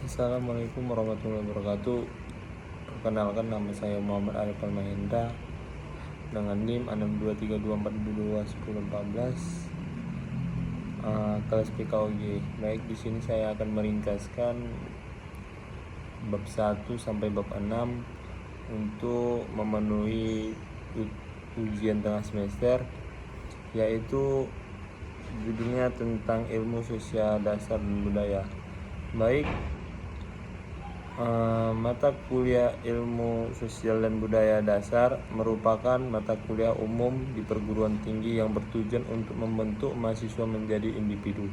Assalamualaikum warahmatullahi wabarakatuh. Perkenalkan, nama saya Muhammad Arif Almahendra dengan NIM 62324221014, kelas PKOG. Baik, di sini saya akan meringkaskan bab 1 sampai bab 6 untuk memenuhi ujian tengah semester, yaitu judulnya tentang ilmu sosial dasar dan budaya. Baik, mata kuliah ilmu sosial dan budaya dasar merupakan mata kuliah umum di perguruan tinggi yang bertujuan untuk membentuk mahasiswa menjadi individu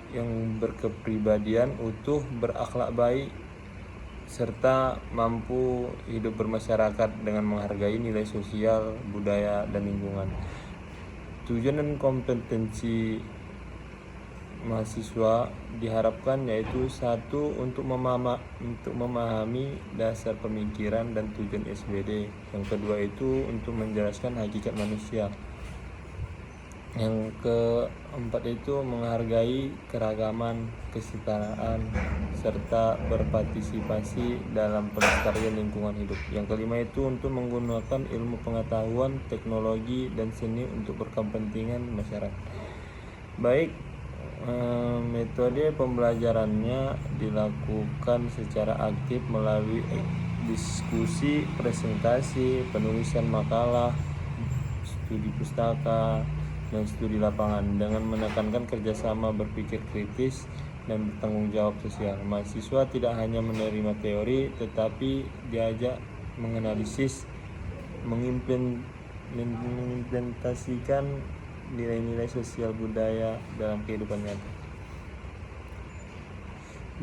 yang berkepribadian utuh, berakhlak baik, serta mampu hidup bermasyarakat dengan menghargai nilai sosial, budaya, dan lingkungan. Tujuan dan kompetensi mahasiswa diharapkan yaitu: 1. Untuk memahami dasar pemikiran dan tujuan SBD. Yang kedua itu untuk menjelaskan hakikat manusia. Yang keempat itu menghargai keragaman, kesetaraan, serta berpartisipasi dalam pelestarian lingkungan hidup. Yang kelima itu untuk menggunakan ilmu pengetahuan, teknologi, dan seni untuk berkepentingan masyarakat. Baik, metode pembelajarannya dilakukan secara aktif melalui diskusi, presentasi, penulisan makalah, studi pustaka, dan studi lapangan dengan menekankan kerjasama, berpikir kritis, dan bertanggung jawab sosial. Mahasiswa tidak hanya menerima teori, tetapi diajak menganalisis, mengimplementasikan nilai-nilai sosial budaya dalam kehidupan nyata.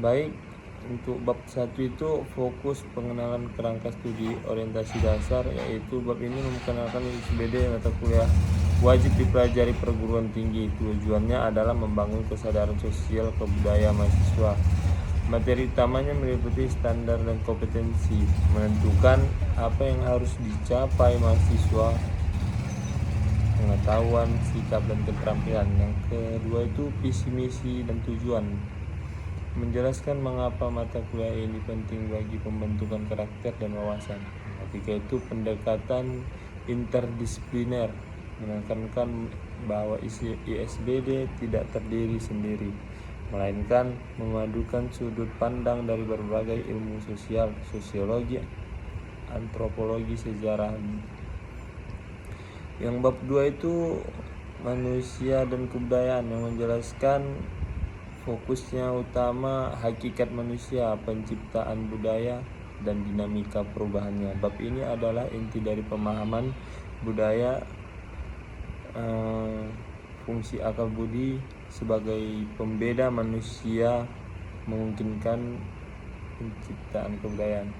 Baik, untuk bab 1 itu fokus pengenalan kerangka studi orientasi dasar, yaitu bab ini memperkenalkan SBD, mata kuliah wajib dipelajari perguruan tinggi. Tujuannya adalah membangun kesadaran sosial kebudayaan mahasiswa. Materi utamanya meliputi standar dan kompetensi, menentukan apa yang harus dicapai mahasiswa, pengetahuan, sikap, dan keterampilan. Yang kedua itu visi misi dan tujuan, menjelaskan mengapa mata kuliah ini penting bagi pembentukan karakter dan wawasan. Ketiga itu pendekatan interdisipliner, menekankan bahwa ISBD tidak terdiri sendiri, melainkan memadukan sudut pandang dari berbagai ilmu sosial, sosiologi, antropologi, sejarah. Yang bab 2 itu manusia dan kebudayaan, yang menjelaskan fokusnya utama hakikat manusia, penciptaan budaya, dan dinamika perubahannya. Bab ini adalah inti dari pemahaman budaya, fungsi akal budi sebagai pembeda manusia, memungkinkan penciptaan kebudayaan.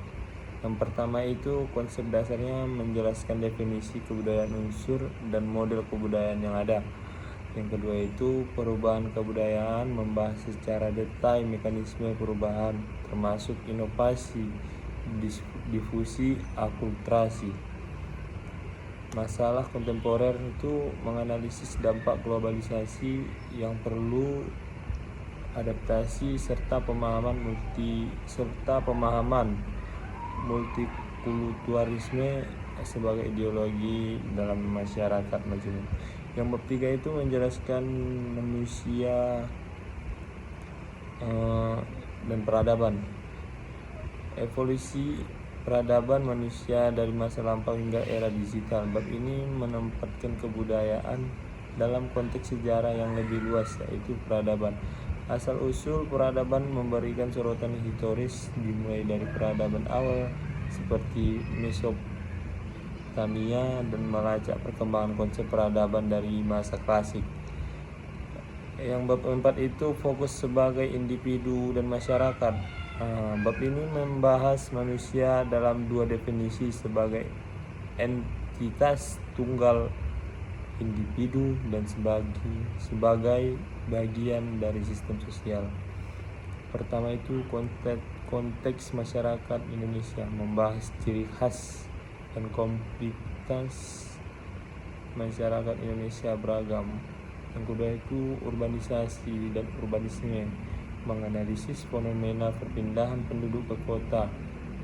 Yang pertama itu konsep dasarnya menjelaskan definisi kebudayaan, unsur dan model kebudayaan yang ada. Yang kedua itu perubahan kebudayaan, membahas secara detail mekanisme perubahan termasuk inovasi, difusi, akulturasi. Masalah kontemporer itu menganalisis dampak globalisasi yang perlu adaptasi serta pemahaman multikulturalisme sebagai ideologi dalam masyarakat majemuk. Yang bab 3 itu menjelaskan manusia dan peradaban, evolusi peradaban manusia dari masa lampau hingga era digital. Bab ini menempatkan kebudayaan dalam konteks sejarah yang lebih luas, yaitu peradaban. Asal-usul peradaban memberikan sorotan historis dimulai dari peradaban awal seperti Mesopotamia dan melacak perkembangan konsep peradaban dari masa klasik. Yang bab 4 itu fokus sebagai individu dan masyarakat. Bab ini membahas manusia dalam dua definisi, sebagai entitas tunggal individu dan sebagai bagian dari sistem sosial. Pertama itu konteks masyarakat Indonesia, membahas ciri khas dan kompleksitas masyarakat Indonesia beragam. Yang kedua itu urbanisasi dan urbanisme, menganalisis fenomena perpindahan penduduk ke kota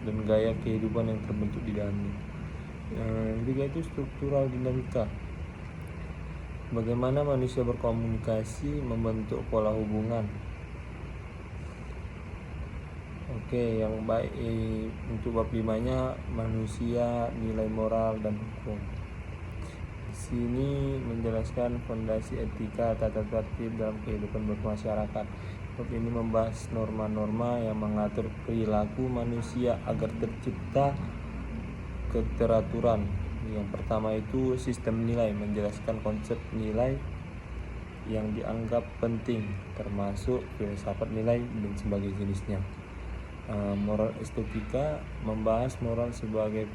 dan gaya kehidupan yang terbentuk di dalamnya. Yang ketiga itu struktural dinamika. Bagaimana manusia berkomunikasi membentuk pola hubungan. Oke, yang baik untuk bab 5-nya manusia, nilai moral dan hukum. Di sini menjelaskan fondasi etika tata tertib dalam kehidupan bermasyarakat. Bab ini membahas norma-norma yang mengatur perilaku manusia agar tercipta keteraturan. Yang pertama itu sistem nilai, menjelaskan konsep nilai yang dianggap penting, termasuk filsafat nilai dan sebagai jenisnya. Moral estetika membahas moral sebagai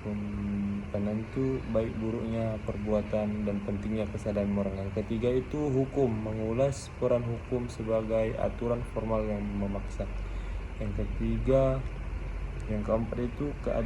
penentu baik buruknya perbuatan dan pentingnya kesadaran moral. Yang ketiga itu hukum, mengulas peran hukum sebagai aturan formal yang memaksa. Yang keempat itu keadilan